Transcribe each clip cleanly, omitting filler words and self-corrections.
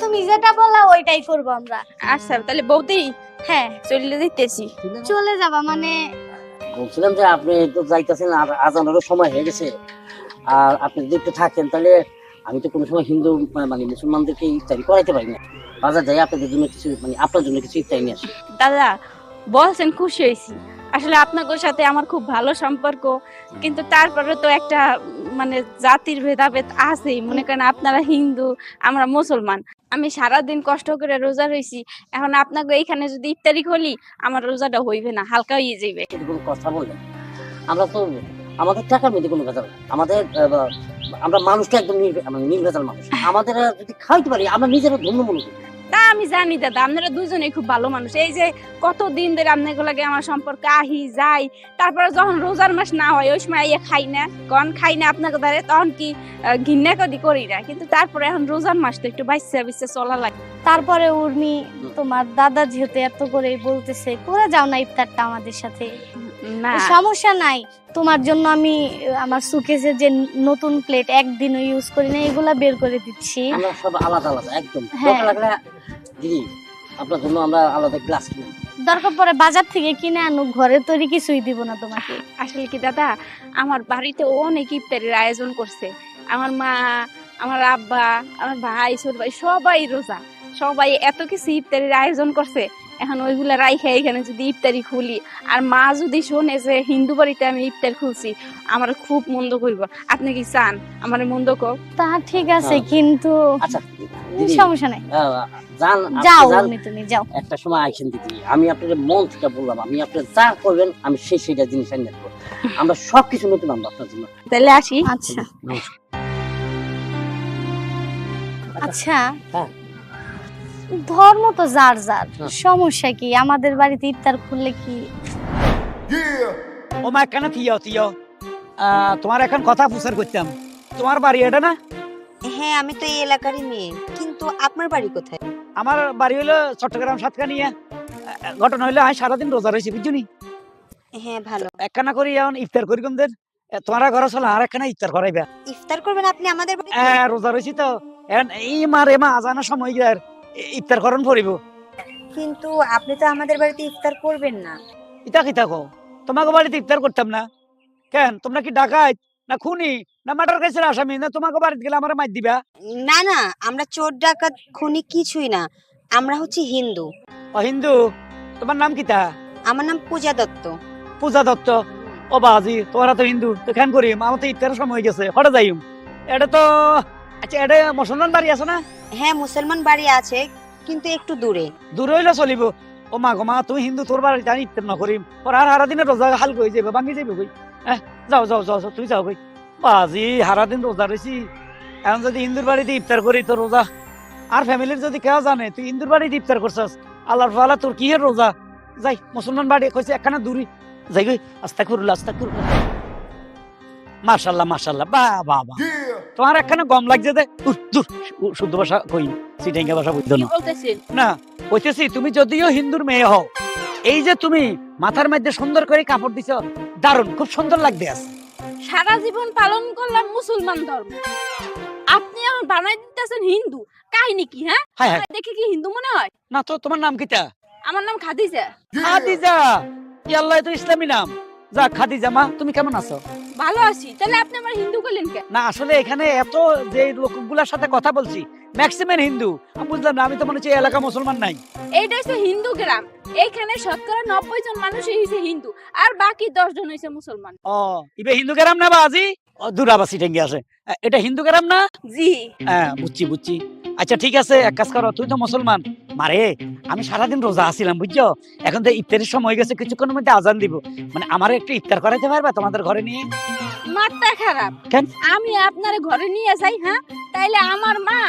তুমি যেটা বলা ওইটাই করব আমরা। আচ্ছা তাহলে বৌদি হ্যাঁ চলে যাইতেছি। চলে যাবা মানে? বলছিলাম যে আপনি তো যাইতেছেন, আর আজানেরও সময় হয়ে গেছে, আর আপনি যদি একটু থাকেন তাহলে আমি তো কোনো সময় হিন্দু মানে মুসলমানদেরকে ইফতারি করাইতে পারি না। বাজার যাই আপনাদের জন্য কিছু মানে আপনার জন্য কিছু ইফতারি নিয়ে আসি। দাদা বলছেন খুশি হয়েছি, আসলে আপনাদের সাথে আমার খুব ভালো সম্পর্ক, কিন্তু তারপরে তো একটা মানে জাতির ভেদাভেদ আছেই। মনে করেন আপনারা হিন্দু, আমরা মুসলমান। আমি সারাদিন কষ্ট করে রোজা রয়েছি, এখন আপনাকে এইখানে যদি ইফতারি খুলি আমার রোজাটা হইবে না, হালকা হয়ে যাবে। কিন্তু কোনো কথা বললেন, আমরা তো আমাদের টাকার মধ্যে কোনো ভেজাল নেই। আমাদের আমরা মানুষটা একদম নির্ভেজাল মানুষ। আমাদের যদি খাইতে পারি আমরা নিজেরা ধন্য মনে করি। তা আমি জানি দাদা, আপনারা দুজনেই খুব ভালো মানুষ। এই যে কতদিন ধরে আপনাকে লাগে আমার সম্পর্ক আহি যাই, তারপরে যখন রোজার মাস না হয় ওই সময় ইয়ে খাই না, কখন খাই না আপনাকে ধরে তখন কি ঘৃণা কদি করি না, কিন্তু তারপরে এখন রোজার মাস তো একটু বাইসা বাইসা চলা লাগে। তারপরে উর্মি তোমার দাদা যেহেতু এত করে বলতেছে, করে যাও না ইফতারটা আমাদের সাথে। না সমস্যা নাই, তোমার জন্য আমি আমার সুকেসে যে নতুন প্লেট একদিনও ইউজ করি না এগুলা বের করে দিচ্ছি। আমরা সব আলাদা আলাদা একদম। হ্যাঁ। দরকার লাগলে দিদি আপনার জন্য আমরা আলাদা গ্লাস কিনি। দরকার পরে বাজার থেকে কিনে আনো, ঘরে তৈরি কিছুই দিব না তোমাকে। আসলে কি দাদা, আমার বাড়িতে অনেক ইফতারির আয়োজন করছে। আমার মা, আমার আব্বা, আমার ভাই, ছোট ভাই সবাই রোজা, সবাই এত কিছু ইফতারির আয়োজন করছে। এখন ওইগুলা রাইখা এখানে যদি ইফতারি খুলি, আর মা যদি শোনে যে হিন্দু বাড়িতে আমি ইফতার খুলছি, আমার খুব মন্দ করব। আপনি কি চান আমার মন্দ কর? তা ঠিক আছে, হ্যাঁ। কিন্তু আচ্ছা দিদি সমস্যা নাই, যান, যাও যান। উর্মি তুমি যাও। একটা সময় আইসেন দিদি, আমি আপনাদের মন থেকে বললাম, আমি আপনার যা করবেন আমি সেইটা জিনিস এনে দেবো। আমরা সবকিছু নতুন আনবো আপনার জন্য। তাহলে আসি। আচ্ছা নমস্কার। আচ্ছা, হ্যাঁ। ধর্ম তো যার যার, হ্যাঁ। সমস্যা কি? আমাদের বাড়িতে ইফতার খুললে কি? ও মা কেন থিও তোমার এখন কথা প্রচার করতাম। তোমার বাড়ি এটা না? হ্যাঁ আমি তো এই এলাকারই মেয়ে, কিন্তু আপনার বাড়ি কোথায়? আমার বাড়ি হলো চট্টগ্রাম সাতকানিয়া। ঘটনা হইলো আমি সারাদিন রোজা রয়েছি বুঝছনি। হ্যাঁ ভালো। একখানা করি এখন ইফতার করি কোনদের তোমার ঘর চলো আর একখানা ইফতার করাইবা। ইফতার করবেন আপনি আমাদের বাড়িতে? হ্যাঁ রোজা রয়েছি তো এখন এই মার এমা আজানোর সময় গিয়ে ইফতার করন পড়িব। কিন্তু আপনি তো আমাদের বাড়িতে ইফতার করবেন না। ইতা কি থাকো, তোমাকে বাড়িতে ইফতার করতাম না কেন? তোমরা কি ডাকাত না খুনি না মার্ডার কেসের আসামি, না তোমাকে বাড়িতে গেলে আমার মার দিবা? না না, আমরা চোর ডাকাত খুনি কিছুই না, আমরা হচ্ছে হিন্দু। ও হিন্দু? তোমার নাম কিতা? আমার নাম পূজা দত্ত। পূজা দত্ত? ও বাজি তোরা তো হিন্দু, তো কেন করি আমার তো ইফতারের সময় গেছে, হঠাৎ যাইম। এটা তো আচ্ছা, এটা মুসলমান বাড়ি আছে না? হ্যাঁ মুসলমান বাড়ি আছে, কিন্তু একটু দূরে। দূর হইলে চলিব। ও মা গো মা, তুমি হিন্দু, তোর বাড়ি জানি ইফতার না করিম, ওর আর হারা দিনে রোজা হাল হয়ে যাবে, ভাঙি যাবে কই। যাও যাও যাও যাও, তুই যাও কই। বাজি হারা দিন রোজা রয়েছি, এখন যদি হিন্দুর বাড়িতে ইফতার করি তো রোজা আর ফ্যামিলির যদি কেউ জানে তুই হিন্দুর বাড়িতে ইফতার করছস, আল্লাহর ফালা তোর কি রোজা। যাই মুসলমান বাড়ি কইছে একখানা দূরি যাই গই। আস্তাগফিরুল্লাহ আস্তাগফিরুল্লাহ। মাশাআল্লাহ মাশাআল্লাহ, বাহ বাহ বাহ, তোমার একখানা গম লাগছে দে। শুদ্ধ ভাষা কই, সিটাঙ্গা ভাষা বুঝতো কি না। বলতেছেন? না কইতেছি তুমি যদিও হিন্দুর মেয়ে হও, এই যে তুমি মাথার মধ্যে সুন্দর করে কাপড় দিছ, দারুণ খুব সুন্দর লাগতে আছে। সারা জীবন পালন করলাম মুসলমান ধর্ম, আপনি আমার বানাই দিতেছেন হিন্দু। কাহিনী কি? হ্যাঁ হায় হায়, দেখে কি হিন্দু মনে হয়? না তো তোমার নাম কিটা? আমার নাম খাদিজা। খাদিজা? ইয়াল্লাহ, তো ইসলামী নাম। যা খাদিজা মা, তুমি কেমন আছো? ভালো আছি। তাহলে আপনি আমার হিন্দু করলেন কেন? না আসলে এখানে এত যে লোকগুলার সাথে কথা বলছি ম্যাক্সিমাম হিন্দু, আমি বুঝলাম না, আমি তো মনে হচ্ছে এই এলাকা মুসলমান নাই। এইটা হচ্ছে হিন্দু গ্রাম, এইখানে শতকরা 90 জন মানুষই হইছে হিন্দু, আর বাকি 10 জন হইছে মুসলমান। ও ইবে হিন্দু গ্রাম না বাজি? ও দূরাবাসী টেঙ্গে আছে, এটা হিন্দু গ্রাম না? জি। হ্যাঁ বুঝছি বুঝছি। আচ্ছা ঠিক আছে, এক কাজ করো, তুই তো মুসলমান, মারে আমি সারাদিন রোজা আছিলাম বুঝছো, এখন তো ইফতারের সময় হয়ে গেছে, কিছুক্ষণের মধ্যে আজান দিব, মানে আমার একটু ইফতার করাইতে পারবা তোমাদের ঘরে নিয়ে? মাথা খারাপ? কেন? আমি আপনার ঘরে নিয়ে যাই, হ্যাঁ তাইলে আমার মা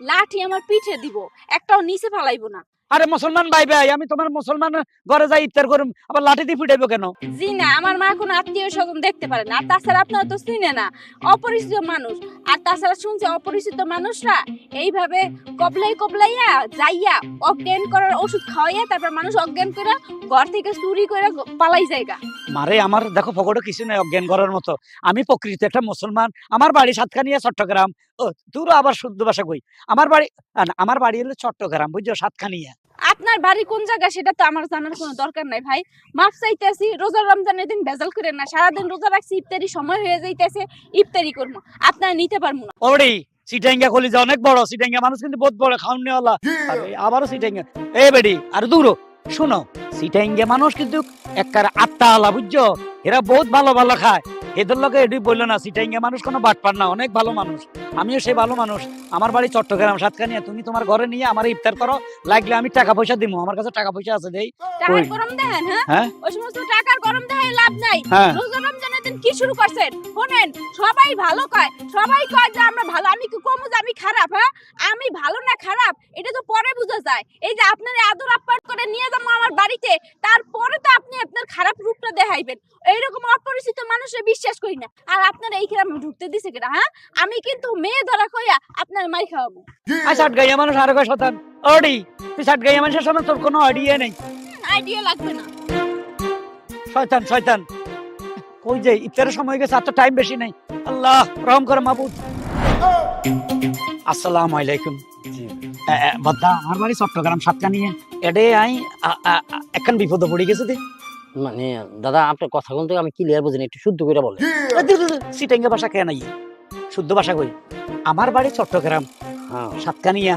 লাঠি আমার পিঠে দিব, একটাও নিচে ফালাইবো না। আরে মুসলমান ভাই ভাই, আমি তোমার মুসলমান ঘরে যাই ইফতার করুম, আবার লাঠি দিয়ে ফুটাইবো কেন? জি না, আমার মা কোনো আত্মীয় স্বজন দেখতে পারে না, আর তাছাড়া আপনারা তো চিনে না, অপরিচিত মানুষ। আর তাছাড়া শুনছি অপরিচিত মানুষরা এইভাবে কবলাইয়া যাইয়া অজ্ঞান করার ওষুধ খাওয়াইয়া তারপর মানুষ অজ্ঞান করে ঘর থেকে চুরি করে পালাই জায়গা। মারে আমার দেখো পকেটে কিছু নাই অজ্ঞান করার মতো, আমি প্রকৃত একটা মুসলমান, আমার বাড়ি সাতকানিয়া চট্টগ্রাম। ও তোর আবার শুদ্ধ ভাষা কই। আমার বাড়ি হলো চট্টগ্রাম, বুঝছো, সাতখানিয়া। আপনার বাড়ি কোন জায়গা সেটা তো আমার জানার কোনো দরকার নাই ভাই। মাপ চাইতেছি, রোজা রমজানের দিন ভেজাল করেন না। সারাদিন রোজা রাখছি, ইফতারি সময় হয়ে যাইতেছে, ইফতারি করবো, আপনারা নিতে পারবো না। ওরে সিটাঙ্গা কলিজা অনেক বড়, সিটাঙ্গা মানুষ কিন্তু বহুত বড়, খাওয়ান নেওয়ালা। আবারও সিটাঙ্গা, এ বেডি আর দূর শুনো, সিটাঙ্গা মানুষ কিন্তু একবার আত্মা আলা, বুঝছো, এরা বহুত ভালো ভালো খায়। এদের লোকে এটি বললো না, সিটাঙ্গা মানুষ কোনো বাটপার না, অনেক ভালো মানুষ। আমিও সে ভালো মানুষ। আমার বাড়ি চট্টগ্রাম সাতখানিয়া, তুমি তোমার ঘরে নিয়ে আমার ইফতার করো, লাগলে আমি টাকা পয়সা দিব, আমার কাছে টাকা পয়সা আছে। দেই টাকার গরম দেখেন, হ্যাঁ ওই সমস্ত টাকার গরম দেখে লাভ নাই। হ্যাঁ। রোজা রমজানের দিন কি শুরু করছেন শুনেন, সবাই ভালো কয়, সবাই কয় যে আমরা ভালো। আমি কি কমু যে আমি খারাপ? হ্যাঁ, আমি ভালো না খারাপ এটা তো পরে বোঝা যায়। এই যে আপনারা আদর আপ্যায়ন করে নিয়ে যাবো আমার বাড়িতে, তারপরে তো আপনি আপনার খারাপ রূপটা দেখাইবেন। এইরকম অপরিচিত মানুষের বিশ্বাস করি না। আর আপনারা এই গ্রামে ঢুকতে দিছে কিনা? হ্যাঁ, আমি কিন্তু মেয়ে ধরা কইয়া আপনার মাই খাওয়াবো। ষাট গাইয়া মানুষ আর কয় শতান। ওডি তুই ষাট গাইয়া মানুষের সামনে তোর কোনো আইডিয়া নেই। আইডিয়া লাগবে না। শয়তান শয়তান, ওই যে ইফতারের সময় হয়ে গেছে, আর তো টাইম বেশি নাই। আল্লাহ রহম করে মাবুদ। আসসালামু আলাইকুম। বদ্দা আমার বাড়ি চট্টগ্রাম সাতকানিয়া, এডে আই এখন বিপদে পড়ে গেছে। মানে দাদা আপনার কথা বলতে আমি ক্লিয়ার বুঝিনি, একটু শুদ্ধ করে বলেন। সিটাঙ্গা ভাষা কে নাই, শুদ্ধ ভাষা কই। আমার বাড়ি চট্টগ্রাম সাতকানিয়া,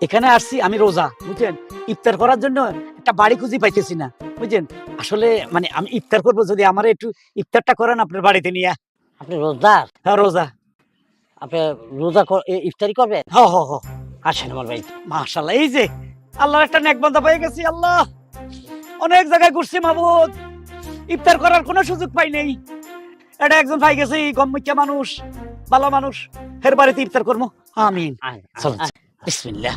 এখানে আসছি আমি রোজা, বুঝছেন, ইফতার করার জন্য একটা বাড়ি খুঁজি পাইতেছি না, বুঝছেন। আসলে মানে আমি ইফতার করবো, যদি আমার একটু ইফতারটা করেন আপনার বাড়িতে নিয়ে। আপনি রোজাদার? হ্যাঁ রোজা। আপনি রোজা ইফতারি করবেন? হ হ হ, আসেন আমার বাড়িতে। মাশাআল্লাহ, এই যে আল্লাহর একটা নেক বান্দা পেয়ে গেছি। আল্লাহ, অনেক জায়গায় ঘুরছি মাবুদ, ইফতার করার কোনো সুযোগ পাই নাই। এটা একজন পাই গেছি, গম্মিকা মানুষ, ভালো মানুষ, এর বাড়িতে ইফতার করবো। আমিন। চল বিসমিল্লাহ।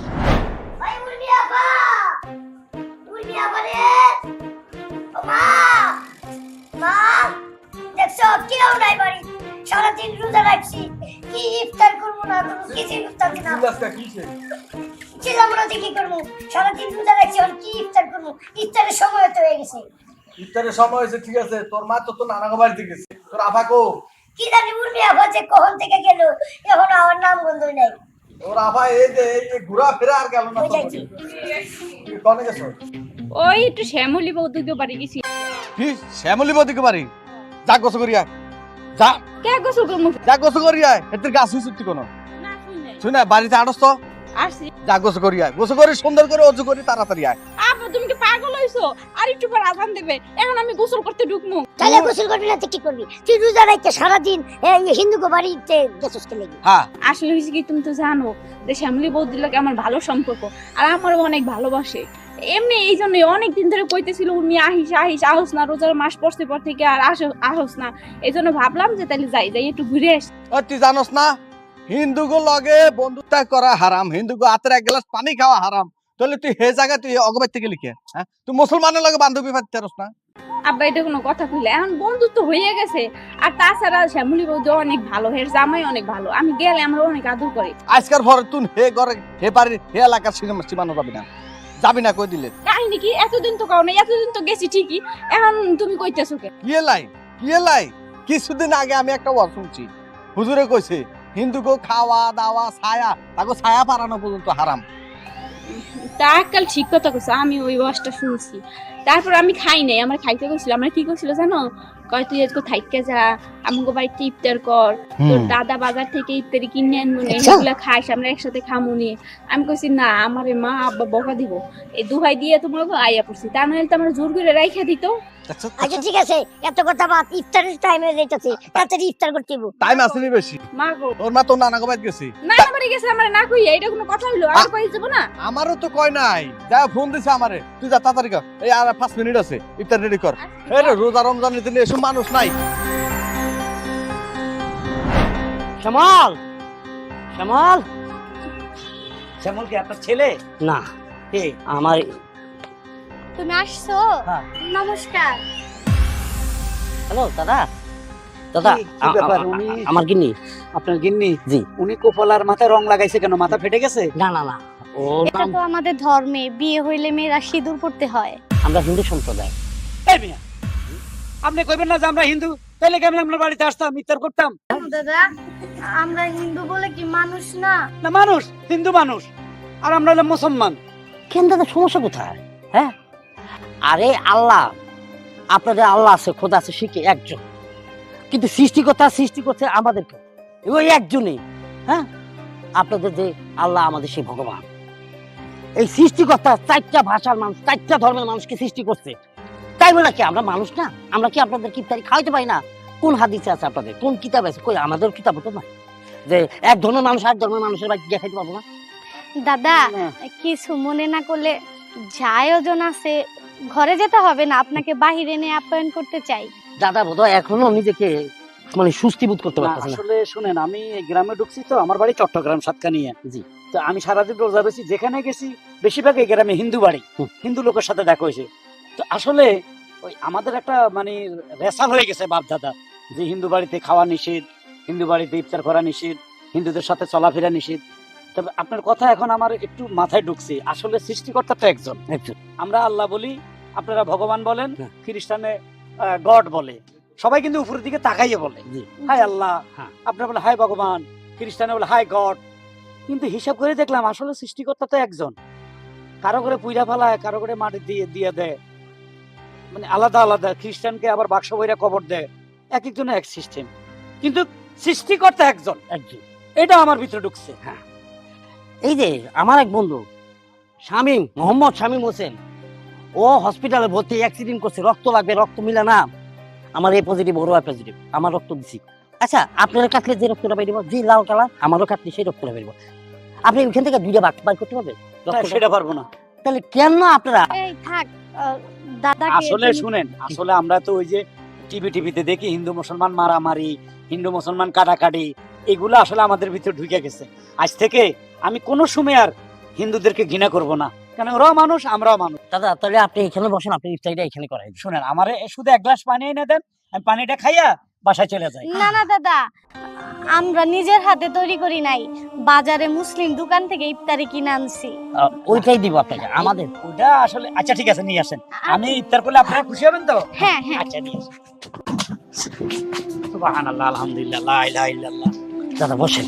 সারাদিন রোজা রাখছি, কি ইফতার করবো না, কিছু ইফতার ছিলাম না, কি করবো? সারাদিন রোজা রাখছি, আর কি ইফতার করবো? ইফতারের সময় তো হয়ে গেছে। ইফতারের সময় হয়েছে, ঠিক আছে, তোর মা তো নানা বাড়িতে গেছে, তোর আফা কো? কি জানি উর্মি আফা যে কখন থেকে গেল, এখন আমার নাম গন্ধ নাই। ওর আফা এই যে ঘোরা ফেরা আর গেল না। কনে গেছো? ওই একটু শ্যামলী বৌদিকে বাড়ি গেছি। কি শ্যামলী বদিকে বাড়ি? যা গোসল করিয়া যা, কে গোসল করবো? যা গোসল করিয়া। এদের গাছ হয়েছে তুই কোনো না শুনে শুনে বাড়িতে আড়স তো, আসছি। যা গোসল করিয়া, গোসল করি সুন্দর করে অজু করি তাড়াতাড়ি আয়। আপা তুমি কি পাগল হইছো? আর একটু পর আজান দেবে, এখন আমি গোসল করতে ঢুকমু। তাহলে গোসল করবি না তো কি করবি? তুই রোজা রাখতে সারাদিন হিন্দুকে বাড়িতে গেছিস কে লেগে? হ্যাঁ, আসলে হয়েছে কি, তুমি তো জানো যে শ্যামলী বৌদির লাগে আমার ভালো সম্পর্ক, আর আমারও অনেক ভালোবাসে। এমনি এই জন্য অনেকদিন ধরে কইতেছিল উর্মি আহিস আহিস, আহস না, রোজার মাস পড়ছে পর থেকে আর আহস না। এই জন্য ভাবলাম যে তাহলে যাই একটু ঘুরে আসি। তুই জানোস না হিন্দুগো লগে বন্ধুত্ব করা হারাম, হিন্দুগো হাতের এক গ্লাস পানি খাওয়া হারাম। তাহলে তুই হে জায়গা তুই অগবাই থেকে লিখে, হ্যাঁ, তুই মুসলমানের লগে বান্ধবী পাইতে পারস না? আব্বা এটা কোনো কথা কইলে, এখন বন্ধুত্ব হয়ে গেছে। আর তাছাড়া শ্যামলী বৌদি অনেক ভালো, হের জামাই অনেক ভালো, আমি গেলে আমরা অনেক আদর করি। আজকাল পরে তুই হে ঘরে হে বাড়ির হে এলাকার সীমানো যাবি না কই দিলে। কাহিনী কি? এতদিন তো কাও না, এতদিন তো গেছি ঠিকই, এখন তুমি কইতেছো কে? কি লাই কিছুদিন আগে আমি একটা ওয়াজ শুনছি, হুজুরে কইছে হিন্দুকে খাওয়া দাওয়া ছায়া, তাকে ছায়া পারানো পর্যন্ত হারাম। তা কাল ঠিক কথা কইছো, আমি ওই ওয়াজটা শুনছি। তারপর আমি খাই নাই, আমার খাইতে কইছিল। আমরা কি কইছিল জানো? কয় তুই আজকে থাইকা যা, আমাকে বাড়িতে ইফতার কর, তোর দাদা বাজার থেকে ইফতারি কিনে আনবো, এগুলা খাইস, আমরা একসাথে খামু নি। আমি কইছি না, আমারে মা আব্বা বকা দিব, এই দুহাই দিয়ে তোমার আইয়া পড়ছি, তা নাহলে তো আমরা জোর করে রাইখা দিত। আচ্ছা ঠিক আছে, এত কথা বাদ, ইফতারের টাইমে যাইতাছি, তাড়াতাড়ি ইফতার করতে হইব। টাইম আসেনি বেশি। মা গো, তোর মা তোর নানা বাড়ি গেছে, না বাড়ি গেছে, আমরা না কইয়া, এটা কোনো কথা হইলো? আর কই যাব না? আমারও তো কয় নাই, যা ফোন দিছে আমারে, তুই যা তাড়াতাড়ি কর, এই আর 5 মিনিট আছে, ইফতার রেডি কর। এই রে রোজা রমজান দিলে এসব মানুষ নাই। শ্যামল, শ্যামল, শ্যামল কি আপনার ছেলে? না কে? আমার। তুমি আসছো? হ্যাঁ। নমস্কার। হ্যালো দাদা, দাদা কি ব্যাপার? উনি আমার গিন্নি। আপনার গিন্নি? জি। উনি কোপলার মাথায় রং লাগাইছে কেন? মাথা ফেটে গেছে? না না না, ও এটা তো আমাদের ধর্মে বিয়ে হইলে মেয়েরা সিঁদুর পড়তে হয়। আমরা হিন্দু সম্প্রদায়। এই মিয়া, আপনি কইবেন না যে আমরা হিন্দু? তাহলে কেমন আপনার বাড়িতে আসতাম, ইফতার করতাম? দাদা আমরা হিন্দু বলে কি মানুষ না? না মানুষ, হিন্দু মানুষ, আর আমরা হলাম মুসলমান। কেন দাদা সমস্যা কোথায়? হ্যাঁ, আরে আল্লাহ, আপনাদের আল্লাহ আছে, খোদা আছে, শিখে একজন, কিন্তু সৃষ্টিকর্তা সৃষ্টি করছে আমাদেরকে ওই একজনই। হ্যাঁ, আপনাদের যে আল্লাহ আমাদের সেই ভগবান, এই সৃষ্টিকর্তা 4টা ভাষার মানুষ, 4টা ধর্মের মানুষকে সৃষ্টি করছে। তাই বলে কি আমরা মানুষ না? আমরা কি আপনাদের ইফতারি খাওয়াইতে পারি না? কোন হাদিসে আছে আপনাদের? কোন কিতাব আছে? কই আমাদের কিতাব তো না যে এক ধর্মের মানুষ আর ধর্মের মানুষের বাড়ি গিয়ে খাইতে পারবো না? দাদা কিছু মনে না করলে, যা আয়োজন আছে ঘরে যেতে হবে না, আপনাকে বাহিরে নিয়ে আপ্যায়ন করতে চাই। দাদা বোধহয় এখনো নিজেকে মানে সুস্থি বোধ করতে না, পারতেছে না। আসলে শুনেন, আমি এই গ্রামে ঢুকছি তো, আমার বাড়ি চট্টগ্রাম সাতকানিয়া। জি। তো আমি সারাদিন রোজা রয়েছি, যেখানে গেছি বেশিরভাগ এই গ্রামে হিন্দু বাড়ি, হিন্দু লোকের সাথে দেখা হয়েছে। তো আসলে ওই আমাদের একটা মানে রেসাল হয়ে গেছে বাপ দাদা, যে হিন্দু বাড়িতে খাওয়া নিষেধ, হিন্দু বাড়িতে ইফতার করা নিষেধ, হিন্দুদের সাথে চলাফেরা নিষেধ। তবে আপনার কথা এখন আমার একটু মাথায় ঢুকছে, আসলে সৃষ্টিকর্তা তো একজন। আমরা আল্লাহ বলি, আপনারা ভগবান বলেন, খ্রিস্টানে গড বলে, সবাই কিন্তু উপরের দিকে তাকাইয়ে বলে হাই আল্লাহ, আপনারা বলে হাই ভগবান, খ্রিস্টানে বলে হাই গড। কিন্তু হিসাব করে দেখলাম আসলে সৃষ্টিকর্তা তো একজন। কারো করে পুইরা ফেলায়, কারো করে মাটি দিয়ে দিয়ে দেয়, মানে আলাদা আলাদা। খ্রিস্টানকে আবার বাক্স বইরা কবর দেয়, এক একজনের এক সিস্টেম, কিন্তু সৃষ্টিকর্তা একজন। এটা আমার ভিতরে ঢুকছে। হ্যাঁ, এই যে আমার এক বন্ধু শামীম, মোহাম্মদ শামীম হোসেন, ও হসপিটালে ভর্তি, অ্যাক্সিডেন্ট করছে, রক্ত লাগবে, রক্ত মিলে না, আমার এ পজিটিভ, ওরও এ পজিটিভ, আমার রক্ত দিছি। আচ্ছা, আপনারা কাটলে যে রক্তটা বেরিয়ে যে লাল কালার, আমারও কাটলে সেই রক্তটা বেরিয়ে, আপনি ওইখান থেকে 2টা ভাগ বার করতে পারবেন? সেটা পারবো না। তাহলে কেন আপনারা? এই থাক দাদা, আসলে শুনেন, আসলে আমরা তো ওই যে টিভিতে দেখি হিন্দু মুসলমান মারামারি, হিন্দু মুসলমান কাটাকাটি, এগুলো আসলে আমাদের ভিতরে ঢুকে গেছে। আজ থেকে আমি কোনো সময় আর হিন্দুদেরকে ঘৃণা করব না, কারণ ওরাও মানুষ, আমরাও মানুষ। দাদা তাহলে আপনি এখানে বসেন, আপনি ইফতারিটা এখানে করাই। শুনেন, আমার শুধু 1 গ্লাস পানি এনে দেন, আমি পানিটা খাইয়া বাসায় চলে যাই। না না দাদা, আমরা নিজের হাতে তৈরি করি নাই, বাজারে মুসলিম দোকান থেকে ইফতারি কিনে আনছি। ওইটাই দিব আপনাকে, আমাদের ওটা আসলে আচ্ছা ঠিক আছে, নিয়ে আসেন। আমি ইফতার করলে আপনারা খুশি হবেন তো? হ্যাঁ হ্যাঁ। আচ্ছা, নিয়ে আসেন। সুবহানাল্লাহ, আলহামদুলিল্লাহ, লা ইলাহা ইল্লাল্লাহ। দাদা বসেন,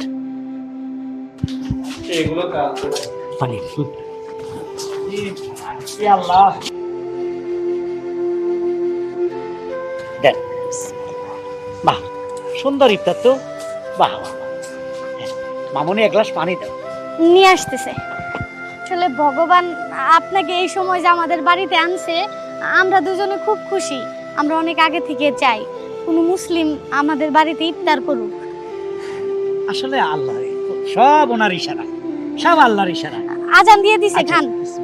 পানি। ই আল্লাহ, দেন। বাহ, সুন্দর ইফতার তো। বাহ বাহ, মামুনি 1 গ্লাস পানি দাও। নিয়ে আসতেছে। আসলে ভগবান আপনাকে এই সময় যে আমাদের বাড়িতে আনছে, আমরা দুজনে খুব খুশি। আমরা অনেক আগে থেকে চাই কোন মুসলিম আমাদের বাড়িতে ইফতার করুক। আসলে আল্লাহ, সব ওনার ইশারা, সব আল্লাহর ইশারা। আজান দিয়ে দিছে, খান। বিসমিল্লাহ।